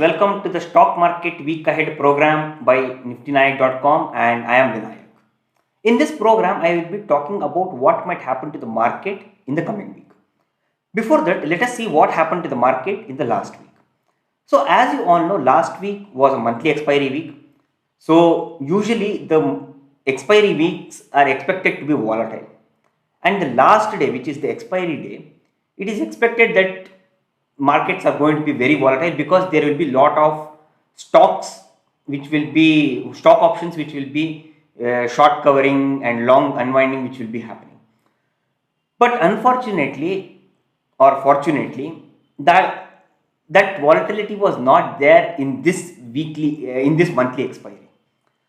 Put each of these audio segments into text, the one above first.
welcome to the Stock Market Week Ahead program by NiftyNayak.com, and I am Vinayak. In this program, I will be talking about what might happen to the market in the coming week. Before that, let us see what happened to the market in the last week. So, as you all know, last week was a monthly expiry week. So, usually the expiry weeks are expected to be volatile. And the last day, which is the expiry day, it is expected that markets are going to be very volatile because there will be lot of stocks which will be stock options which will be short covering and long unwinding which will be happening. But unfortunately or fortunately, that volatility was not there in this monthly expiry.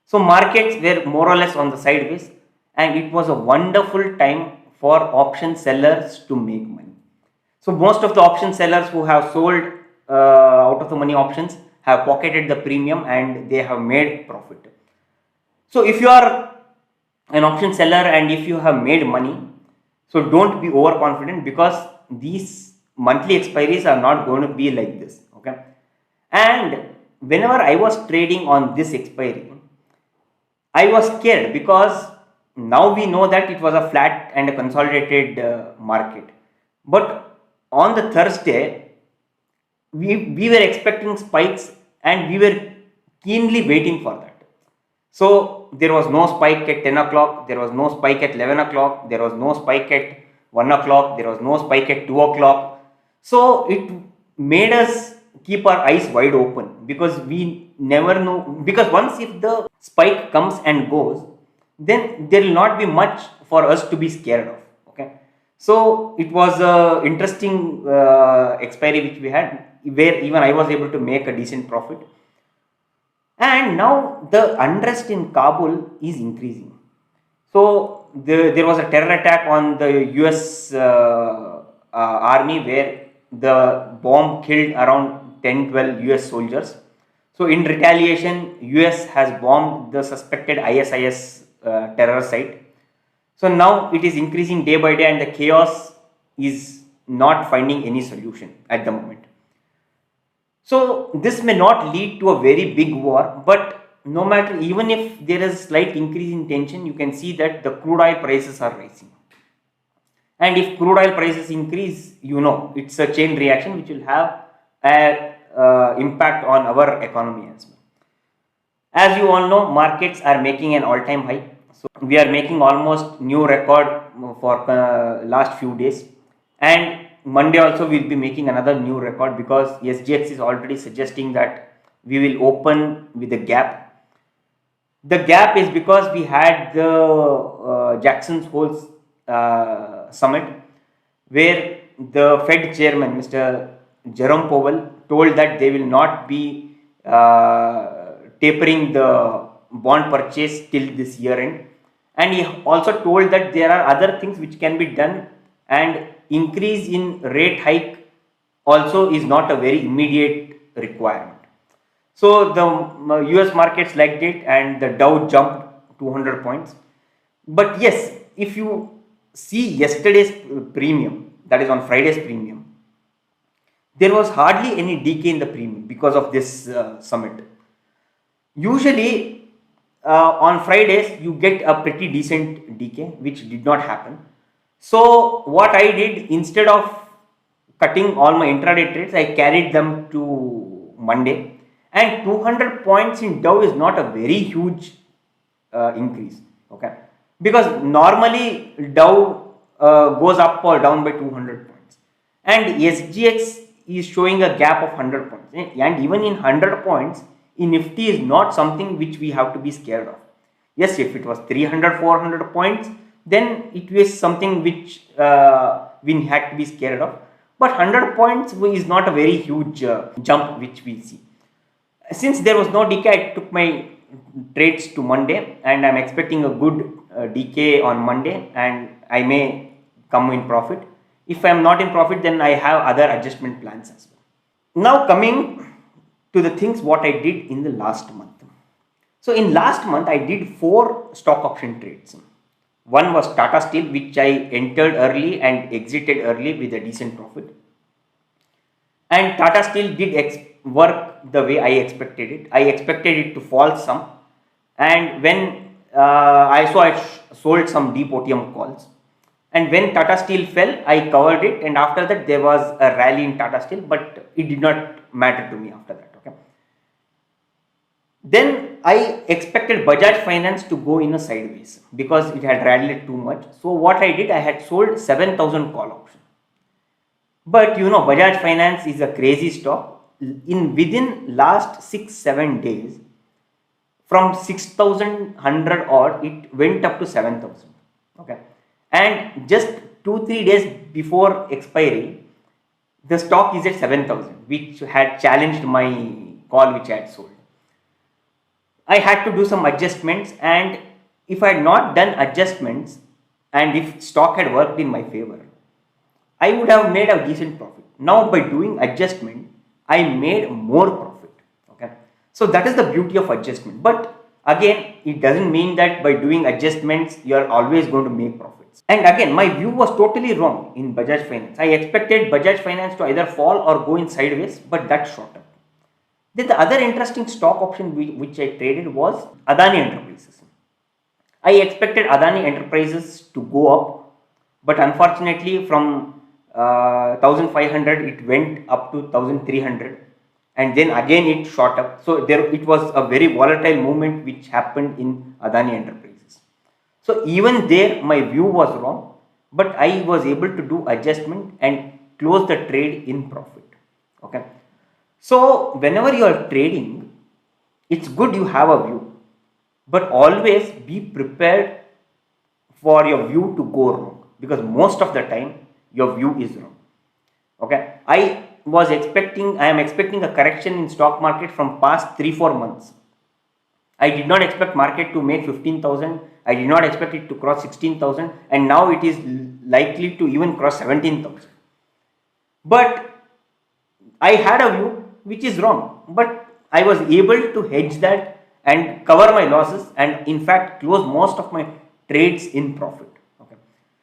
So markets were more or less on the sideways, and it was a wonderful time for option sellers to make money. So most of the option sellers who have sold out of the money options have pocketed the premium and they have made profit. So if you are an option seller and if you have made money, so don't be overconfident because these monthly expiries are not going to be like this. Okay. And whenever I was trading on this expiry, I was scared because now we know that it was a flat and a consolidated market. But on the Thursday, we were expecting spikes and we were keenly waiting for that. So there was no spike at 10 o'clock, there was no spike at 11 o'clock, there was no spike at 1 o'clock, there was no spike at 2 o'clock. So it made us keep our eyes wide open because we never know, because once if the spike comes and goes, then there will not be much for us to be scared of. Okay. So it was a interesting expiry which we had, where even I was able to make a decent profit. And now the unrest in Kabul is increasing. So there was a terror attack on the US army where the bomb killed around 10-12 US soldiers. So in retaliation, US has bombed the suspected ISIS terror site. So now it is increasing day by day and the chaos is not finding any solution at the moment. So this may not lead to a very big war, but no matter, even if there is slight increase in tension, you can see that the crude oil prices are rising. And if crude oil prices increase, it's a chain reaction which will have an impact on our economy as well. As you all know, markets are making an all-time high. So we are making almost new record for last few days, and Monday also we'll be making another new record because SGX is already suggesting that we will open with a gap. The gap is because we had the Jackson Hole summit where the Fed chairman Mr. Jerome Powell told that they will not be tapering the bond purchase till this year end, and he also told that there are other things which can be done, and increase in rate hike also is not a very immediate requirement. So the US markets liked it and the Dow jumped 200 points. But yes, if you see yesterday's premium, that is on Friday's premium, there was hardly any decay in the premium because of this summit. Usually on Fridays you get a pretty decent decay, which did not happen. So what I did, instead of cutting all my intraday trades, I carried them to Monday, and 200 points in Dow is not a very huge increase. Okay, because normally Dow goes up or down by 200 points, and SGX is showing a gap of 100 points, and even in 100 points in Nifty is not something which we have to be scared of. Yes, if it was 300 400 points, then it was something which we had to be scared of, but 100 points is not a very huge jump which we see. Since there was no decay, I took my trades to Monday, and I'm expecting a good decay on Monday, and I may come in profit. If I'm not in profit, then I have other adjustment plans as well. Now coming to the things what I did in the last month. So in last month I did 4 stock option trades. One was Tata Steel, which I entered early and exited early with a decent profit. And Tata Steel did work the way I expected it. I expected it to fall some, and when I sold some deep OTM calls, and when Tata Steel fell, I covered it, and after that there was a rally in Tata Steel, but it did not matter to me after that. Okay. Then I expected Bajaj Finance to go in a sideways because it had rallied too much. So what I did, I had sold 7,000 call option. But Bajaj Finance is a crazy stock. Within last 6-7 days, from 6,100 odd, it went up to 7,000. Okay, and just 2-3 days before expiry, the stock is at 7,000, which had challenged my call which I had sold. I had to do some adjustments, and if I had not done adjustments and if stock had worked in my favor, I would have made a decent profit. Now by doing adjustment, I made more profit. Okay, so that is the beauty of adjustment. But again, it doesn't mean that by doing adjustments you are always going to make profits. And again, my view was totally wrong in Bajaj Finance. I expected Bajaj Finance to either fall or go in sideways, but that shot up. Then the other interesting stock option which I traded was Adani Enterprises. I expected Adani Enterprises to go up, but unfortunately from 1500 it went up to 1300, and then again it shot up. So it was a very volatile movement which happened in Adani Enterprises. So even there my view was wrong, but I was able to do adjustment and close the trade in profit. Okay. So whenever you are trading, it's good you have a view, but always be prepared for your view to go wrong, because most of the time your view is wrong. Okay, I am expecting a correction in stock market from past 3-4 months. I did not expect market to make 15,000. I did not expect it to cross 16,000, and now it is likely to even cross 17,000. But I had a view which is wrong, but I was able to hedge that and cover my losses, and in fact close most of my trades in profit. Okay.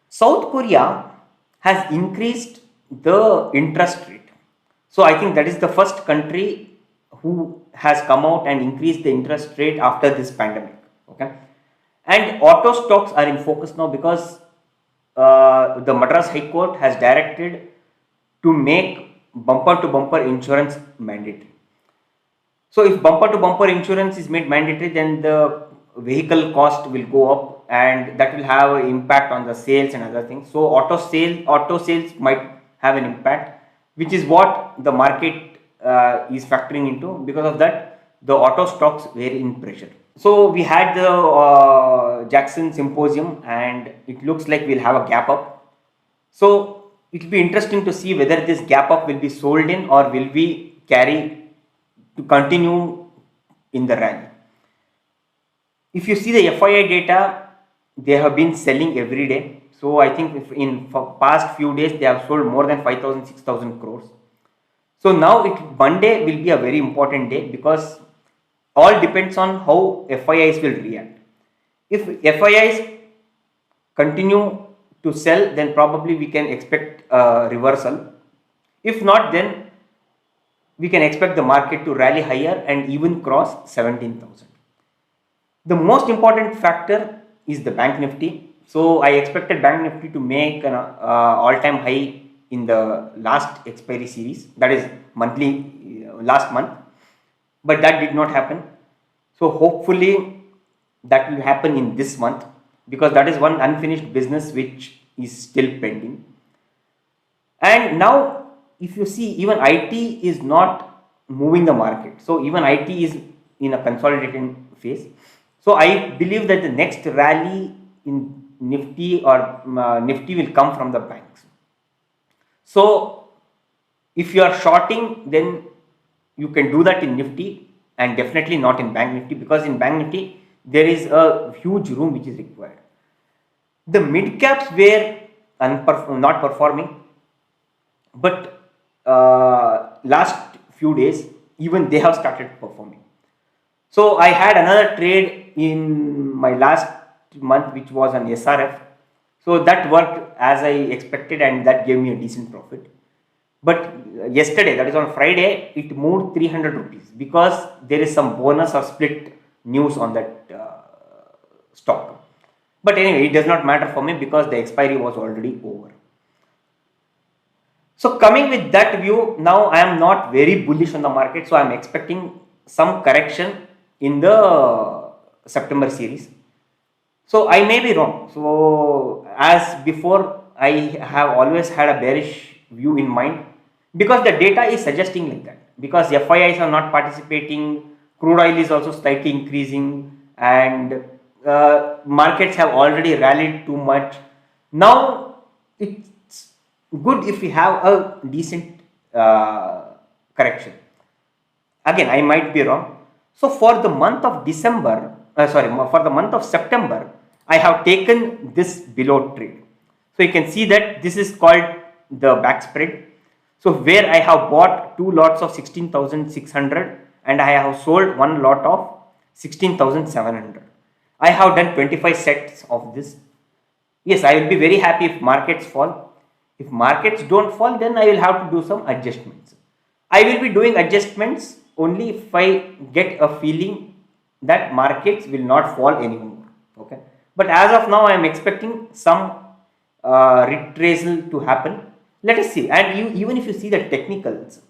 South Korea has increased the interest rate. So I think that is the first country who has come out and increased the interest rate after this pandemic. Okay. And auto stocks are in focus now because the Madras High Court has directed to make bumper to bumper insurance mandatory. So if bumper to bumper insurance is made mandatory, then the vehicle cost will go up, and that will have an impact on the sales and other things. So auto sales might have an impact, which is what the market is factoring into. Because of that, the auto stocks were in pressure. So we had the Jackson Symposium, and it looks like we'll have a gap up. So it will be interesting to see whether this gap up will be sold in or will we carry to continue in the rally. If you see the FII data, they have been selling every day. So I think if in past few days they have sold more than 5,000, 6,000 crores. So now Monday will be a very important day, because all depends on how FIIs will react. If FIIs continue to sell, then probably we can expect a reversal. If not, then we can expect the market to rally higher and even cross 17,000. The most important factor is the Bank Nifty. So I expected Bank Nifty to make an all-time high in the last expiry series, that is monthly last month, but that did not happen. So hopefully that will happen in this month, because that is one unfinished business which is still pending. And now if you see, even IT is not moving the market. So even IT is in a consolidating phase. So I believe that the next rally in Nifty or Nifty will come from the banks. So if you are shorting, then you can do that in Nifty, and definitely not in Bank Nifty, because in Bank Nifty there is a huge room which is required. The mid caps were not performing, but last few days even they have started performing. So I had another trade in my last month which was an SRF. So that worked as I expected, and that gave me a decent profit. But yesterday, that is on Friday, it moved 300 rupees because there is some bonus or split news on that stock. But anyway, it does not matter for me because the expiry was already over. So coming with that view, now I am not very bullish on the market, so I am expecting some correction in the September series. So I may be wrong. So as before, I have always had a bearish view in mind because the data is suggesting like that. Because FIIs are not participating, crude oil is also slightly increasing, and markets have already rallied too much. Now it's good if we have a decent correction. Again, I might be wrong. So for the month of December, for the month of September, I have taken this below trade. So you can see that this is called the back spread. So where I have bought two lots of 16,600 and I have sold one lot of 16,700. I have done 25 sets of this. Yes, I will be very happy if markets fall. If markets don't fall, then I will have to do some adjustments. I will be doing adjustments only if I get a feeling that markets will not fall anymore. Okay, but as of now, I am expecting some retracement to happen. Let us see. And even if you see the technicals,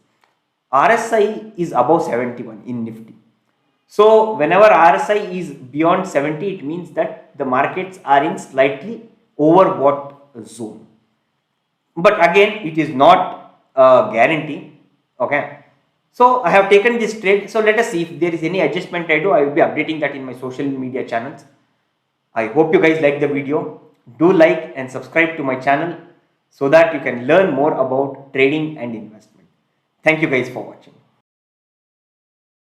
RSI is above 71 in Nifty. So whenever RSI is beyond 70, it means that the markets are in slightly overbought zone. But again, it is not a guarantee. Okay. So I have taken this trade. So let us see if there is any adjustment I do. I will be updating that in my social media channels. I hope you guys like the video. Do like and subscribe to my channel so that you can learn more about trading and investment. Thank you guys for watching.